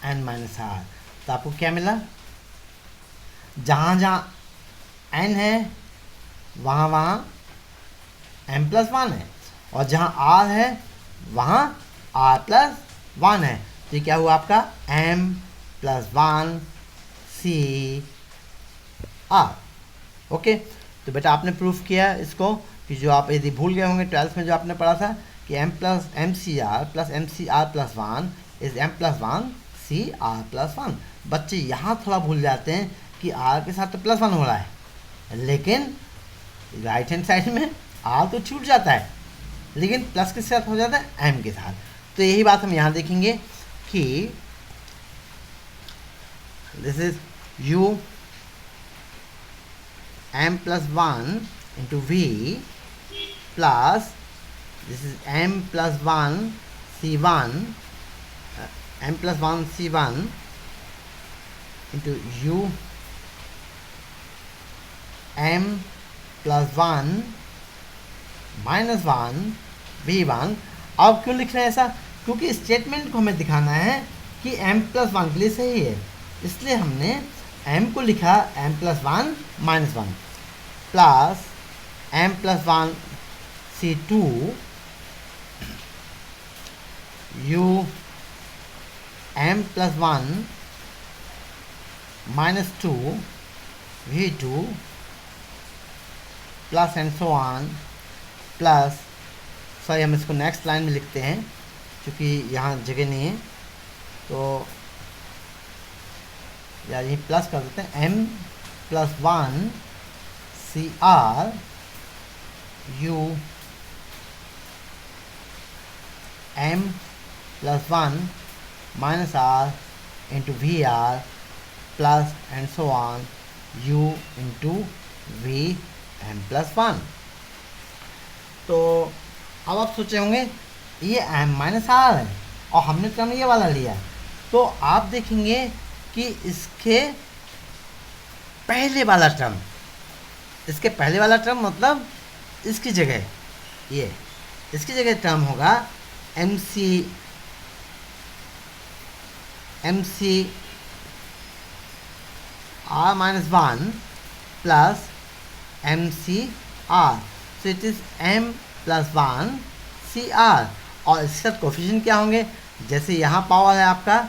n minus r। तो आपको क्या मिला? जहाँ जहाँ n है वहाँ वहाँ m प्लस 1 है, और जहाँ r है वहाँ r प्लस 1 है। तो ये क्या हुआ आपका m plus 1 c r। Okay, तो बेटा आपने प्रूफ किया इसको, कि जो आप यदि भूल गए होंगे 12th में जो आपने पढ़ा था कि m plus m c r plus 1 is m plus 1 c r plus 1। बच्चे यहाँ थोड़ा भूल जाते हैं कि r के साथ तो प्लस 1 हो रहा है, लेकिन राइट हैंड साइड में r तो छूट जाता है, लेकिन प्लस के साथ हो जाता है m के साथ। तो यही बात हम यहाँ देखेंगे कि this is u m plus 1 into v plus this is m plus 1 c1 m plus 1 c1 into u m plus 1 minus 1 v1। अब क्यों लिख रहे हैं ऐसा? क्योंकि स्टेटमेंट को हमें दिखाना है कि m प्लस 1 के लिए सही है, इसलिए हमने m को लिखा m plus 1 minus 1 plus m plus 1 c2 u m plus 1 minus 2 v2 plus and so on plus, sorry हम इसको नेक्स्ट लाइन में लिखते हैं क्योंकि यहाँ जगह नहीं है, तो यार यही प्लस कर देते हैं m plus 1 c r u m plus 1 minus r into v r plus and so on u into v m plus 1। तो अब आप सोचे होंगे ये m माइनस r है और हमने टर्म ये वाला लिया, तो आप देखेंगे कि इसके पहले वाला टर्म मतलब इसकी जगह, ये इसकी जगह टर्म होगा m c r minus 1 plus m c r, so it is m plus 1 c r. और इसके साथ कोफिशिएंट क्या होंगे? जैसे यहाँ पावर है आपका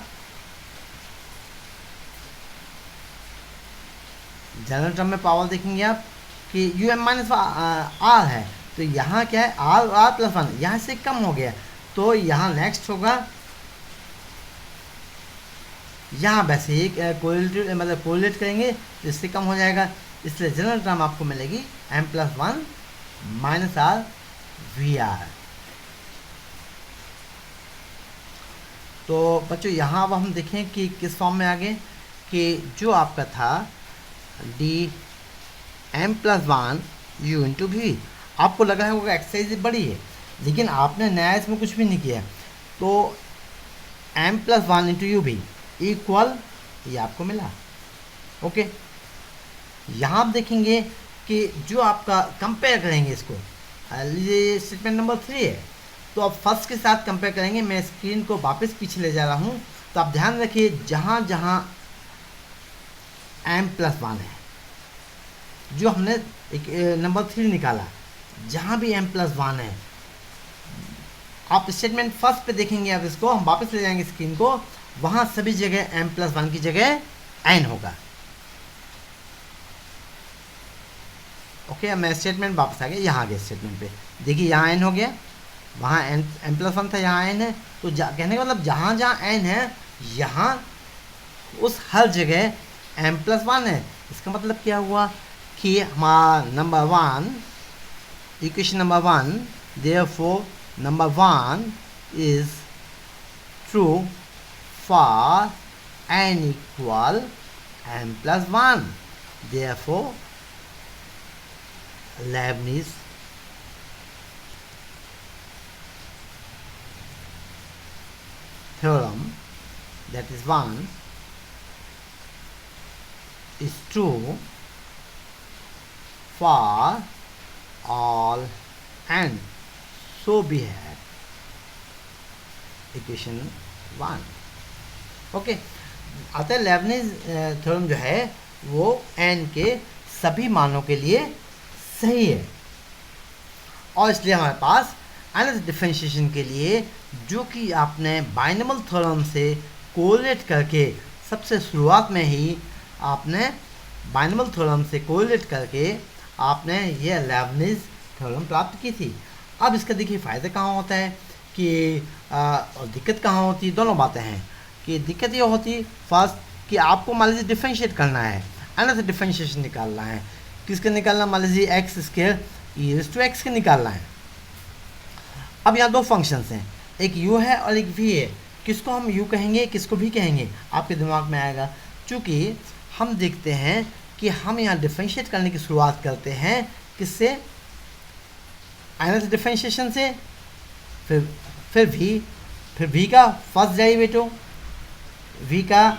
जनरल टर्म में पावर देखेंगे आप कि यू एम माइनस आर है, तो यहाँ क्या है आर आर प्लस 1, यहाँ से कम हो गया, तो यहाँ नेक्स्ट होगा यहाँ वैसे ही कोरिलेटिव मतलब कोरिलेट करेंगे तो इससे कम हो जाएगा, इसलिए जनरल टर्म आपको मिलेगी m plus 1 minus r v r. तो बच्चों यहाँ अब हम देखें कि किस फॉर्म में आ गए, कि जो आपका था d m plus 1 u into v. आपको लग रहा है वो एक्सरसाइज बड़ी है, लेकिन आपने नया इसमें कुछ भी नहीं किया, तो m plus 1 into u v equal ये आपको मिला। ओके, यहाँ आप देखेंगे कि जो आपका कंपेयर करेंगे इसको, ये स्टेटमेंट नंबर 3 है, तो अब फर्स्ट के साथ कंपेयर करेंगे। मैं स्क्रीन को वापस पीछे ले जा रहा हूँ, तो आप ध्यान रखिए जहाँ जहाँ m+1 है, जो हमने एक नंबर 3 निकाला, जहाँ भी m+1 है, आप स्टेटमेंट फर्स्ट पे देखेंगे। अब इसको हम वापस ले जाएंगे स्क्रीन को, वहाँ सभी जगह m+1 की जगह n होगा। ओके, अब मैं स्टेटमेंट वापस आ गया, यहाँ आ गया स्टेटमेंट पे, देखिए यहाँ n हो गया, वहाँ m+1 था, यहाँ n है। तो कहने का मतलब जहाँ जहाँ n है, यहाँ उस हर जगह m+1 है। इसका मतलब क्या हुआ कि हमारा number 1, equation number 1, therefore number 1 is true for n equal m+1। Therefore Leibniz theorem, that is 1, is true for all n. So be it. Equation 1. Okay, अतः लेबनिज थ्योरम जो है वो n के सभी मानों के लिए सही है, और इसलिए हमारे पास एनालिसिस डिफरेंशिएशन के लिए, जो कि आपने बाइनॉमियल थ्योरम से कोरिलेट करके, सबसे शुरुआत में ही आपने बाइनॉमियल थ्योरम से कोरिलेट करके आपने ये लेबनिज थ्योरम प्राप्त की थी। अब इसका देखिए फ़ायदा कहाँ होता है कि और दिक्कत कहाँ होती है। दोनों बातें हैं कि दिक्कत ये होती फर्स्ट कि आपको मान लीजिए डिफरेंशिएट करना है, एनालिसिस डिफरेंशिएशन निकालना है। किसका निकालना, मान लीजिए एक्स स्क्वायर e⁻x का निकालना है। अब यहाँ दो फंक्शंस हैं, एक u है और एक v है। किसको हम u कहेंगे, किसको v कहेंगे, आपके दिमाग में आएगा। चूँकि हम देखते हैं कि हम यहाँ डिफरेंशिएट करने की शुरुआत करते हैं किससे, एनालिसिस डिफरेंशिएशन से, फिर v का फर्स्ट डेरिवेटिव, v का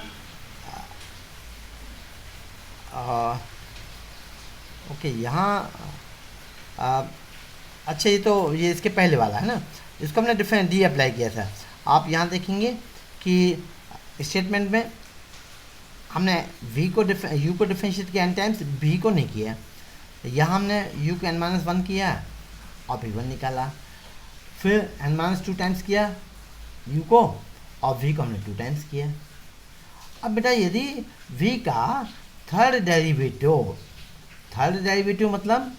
ओके यहाँ अच्छा, ये इसके पहले वाला है ना, इसको हमने डिफरेंट डी अप्लाई किया था। आप यहाँ देखेंगे कि स्टेटमेंट में हमने v को u को डिफरेंशिएट किया n टाइम्स, v को नहीं किया। यहाँ हमने u को n-1 किया और v1 निकाला, फिर n-2 टाइम्स किया u को, और v को हमने 2 टाइम्स किया। अब बेटा यदि v का थर्ड डेरिवेटिव मतलब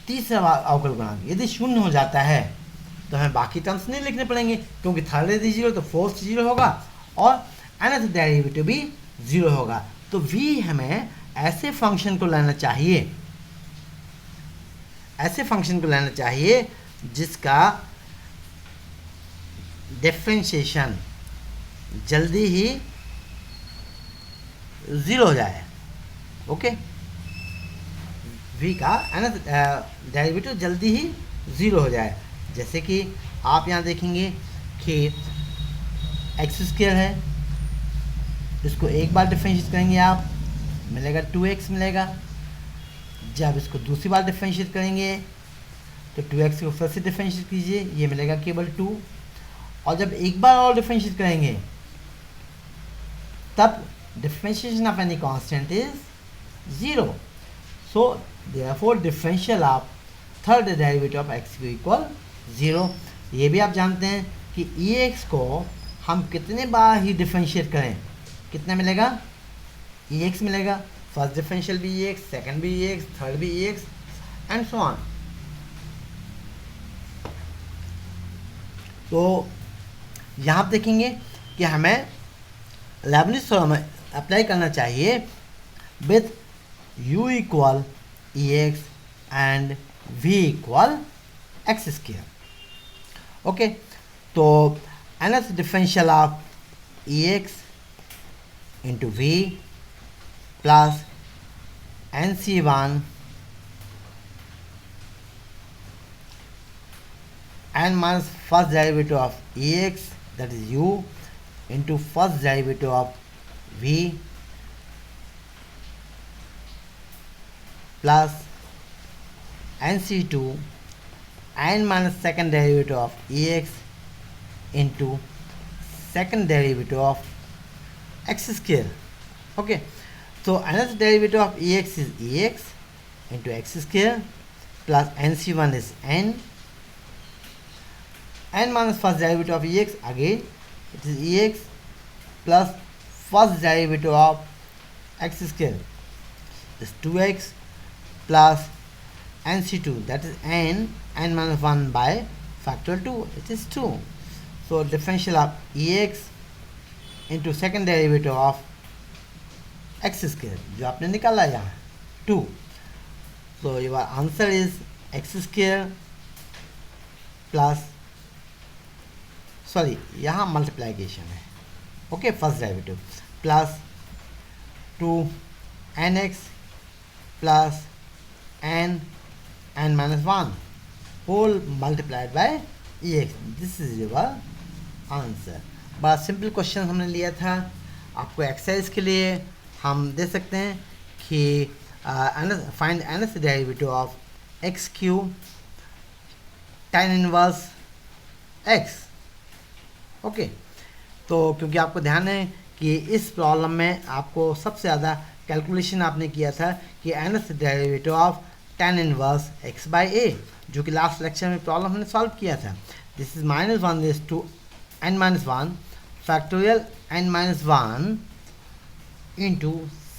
तीसरा अवकल गुणांक यदि शून्य हो जाता है, तो हमें बाकी टर्म्स नहीं लिखने पड़ेंगे, क्योंकि थर्ड यदि 0 तो फोर्थ 0 होगा और nth डेरिवेटिव भी 0 होगा। तो v हमें ऐसे फंक्शन को लेना चाहिए, जिसका डिफरेंशिएशन जल्दी ही 0 हो जाए। ओके, v का डेरिवेटिव जल्दी ही 0 हो जाए। जैसे कि आप यहाँ देखेंगे कि x² है, इसको एक बार डिफरेंशिएट करेंगे आप, मिलेगा 2x मिलेगा। जब इसको दूसरी बार डिफरेंशिएट करेंगे तो 2x को फिर से डिफरेंशिएट कीजिए, ये मिलेगा केवल 2। और जब एक बार और डिफरेंशिएट करेंगे तब differentiation of any constant is 0। So therefore differential of third derivative of x equal 0। ये भी आप जानते हैं कि ex को हम कितने बार ही डिफरेंशिएट करें, कितना मिलेगा, ex मिलेगा। फर्स्ट डिफरेंशियल भी ex, सेकंड भी ex, थर्ड भी ex एंड सो ऑन। तो यहाँ आप देखेंगे कि हमें लेबनिज थ्योरम अप्लाई करना चाहिए with u equal ex and v equal x²। Okay, तो analysis differential of ex into v plus nc1 n minus first derivative of ex, that is u, into first derivative of v plus nc2 n minus second derivative of ax into second derivative of x square. Okay, so nth derivative of ax is ax into x square plus nc1 is n minus first derivative of ax, again it is ax plus first derivative of x square is 2x plus nc2, that is n minus 1 by factorial 2, it is 2. So differential of ax into second derivative of x square जो आपने निकाला यहाँ 2. So your answer is x square plus, sorry यहाँ multiplication है, okay, first derivative plus 2nx plus n minus 1 whole multiplied by ex. This is your answer. बड़ा simple question हमने लिया था. आपको एक्सरसाइज के लिए हम दे सकते हैं कि find nth derivative of x cube tan inverse x. Okay, तो क्योंकि आपको ध्यान है कि इस प्रॉब्लम में आपको सबसे ज़्यादा कैलकुलेशन आपने किया था कि nth derivative of tan inverse x by a, जो कि लास्ट लेक्चर में प्रॉब्लम हमने सॉल्व किया था. This is -1 is two n minus 1 factorial n minus 1 into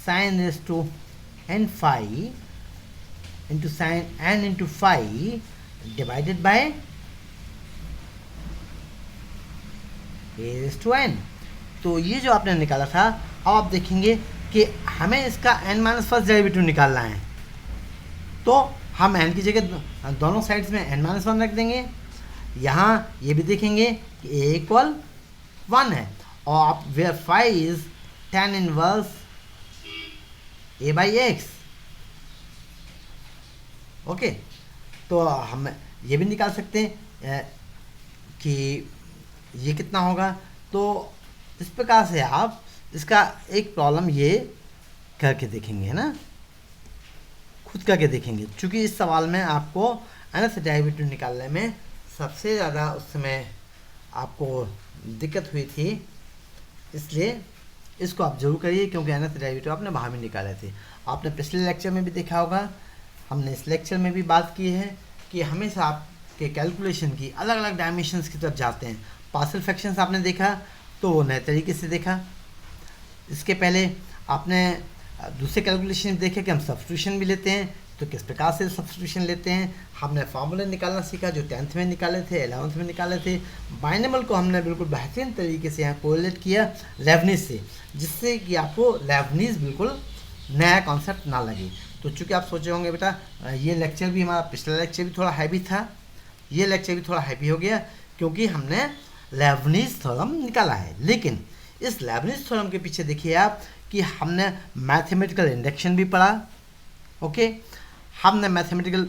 sin raised to n phi into sin n into phi divided by a raised to n. तो ये जो आपने निकाला था, अब आप देखेंगे कि हमें इसका n माइनस फर्स्ट डेरिवेटिव निकालना है. तो हम n की जगह दोनों साइड्स में n माइनस 1 रख देंगे. यहाँ ये भी देखेंगे कि a इक्वल 1 है, और आप where phi is tan inverse a by x. Okay, तो हम ये भी निकाल सकते हैं कि ये कितना होगा. तो इस प्रकार से आप इसका एक प्रॉब्लम ये करके देखेंगे, है ना, खुद करके देखेंगे. क्योंकि इस सवाल में आपको nth डेरिवेटिव निकालने में सबसे ज़्यादा उस समय आपको दिक्कत हुई थी, इसलिए इसको आप जरूर करिए, क्योंकि nth डेरिवेटिव आपने बाहर में निकाले थे. आपने पिछले लेक्चर में भी देखा होगा, हमने इस लेक्चर में भी बात की है कि हमेशा आपके कैलकुलेशन की अलग अलग डायमेंशंस की तरफ जाते हैं. पार्शियल फ्रैक्शंस आपने देखा तो वो नए तरीके से देखा. इसके पहले आपने दूसरे कैलकुलेशन देखे कि हम सब्स्टिट्यूशन भी लेते हैं, तो किस प्रकार से सब्स्टिट्यूशन लेते हैं. हमने फार्मूले निकालना सीखा जो 10th में निकाले थे, 11th में निकाले थे. बाइनोमियल को हमने बिल्कुल बेहतरीन तरीके से यहाँ कोरिलेट किया लेबनीज़ से, जिससे कि आपको लेबनीज़ बिल्कुल नया कॉन्सेप्ट ना लगे. तो चूँकि आप सोचे होंगे बेटा ये लेक्चर भी, हमारा पिछला लेक्चर भी थोड़ा हैवी था, ये लेक्चर भी थोड़ा हैवी हो गया क्योंकि हमने लेबनीज़ थ्योरम निकाला है. लेकिन इस लेबनीज़ थ्योरम के पीछे देखिए आप कि हमने मैथमेटिकल इंडक्शन भी पढ़ा. ओके, हमने मैथमेटिकल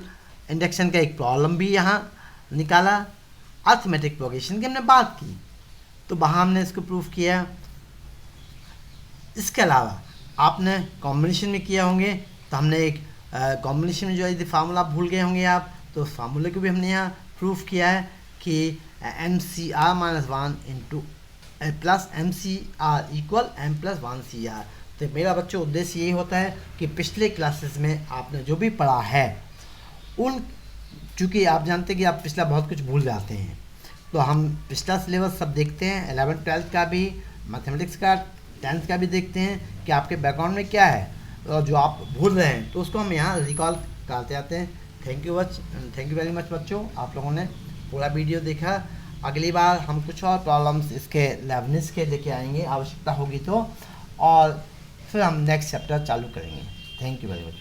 इंडक्शन का एक प्रॉब्लम भी यहाँ निकाला. अर्थमेटिक प्रोग्रेशन की हमने बात की, तो वहाँ हमने इसको प्रूफ किया. इसके अलावा आपने कॉम्बिनेशन में किया होंगे, तो हमने एक कॉम्बिनेशन में जो यदि फार्मूला भूल गए होंगे आप, तो उस फार्मूले को भी हमने यहाँ प्रूफ किया है कि MCR minus 1 into plus MCR equal M+1CR. तो मेरा बच्चों उद्देश्य यही होता है कि पिछले क्लासेस में आपने जो भी पढ़ा है उन, चूँकि आप जानते हैं कि आप पिछला बहुत कुछ भूल जाते हैं, तो हम पिछला सिलेबस सब देखते हैं. 11th 12th का भी, मैथमेटिक्स का 10th का भी देखते हैं कि आपके बैकग्राउंड में क्या है और जो आप भूल रहे हैं, तो उसको हम यहाँ रिकॉल करते जाते हैं. थैंक यू वेरी मच बच्चों, आप लोगों ने पूरा वीडियो देखा. अगली बार हम कुछ और प्रॉब्लम्स इसके लेबनीज़ के लेके आएंगे, आवश्यकता होगी तो, और फिर हम नेक्स्ट चैप्टर चालू करेंगे. Thank you very much.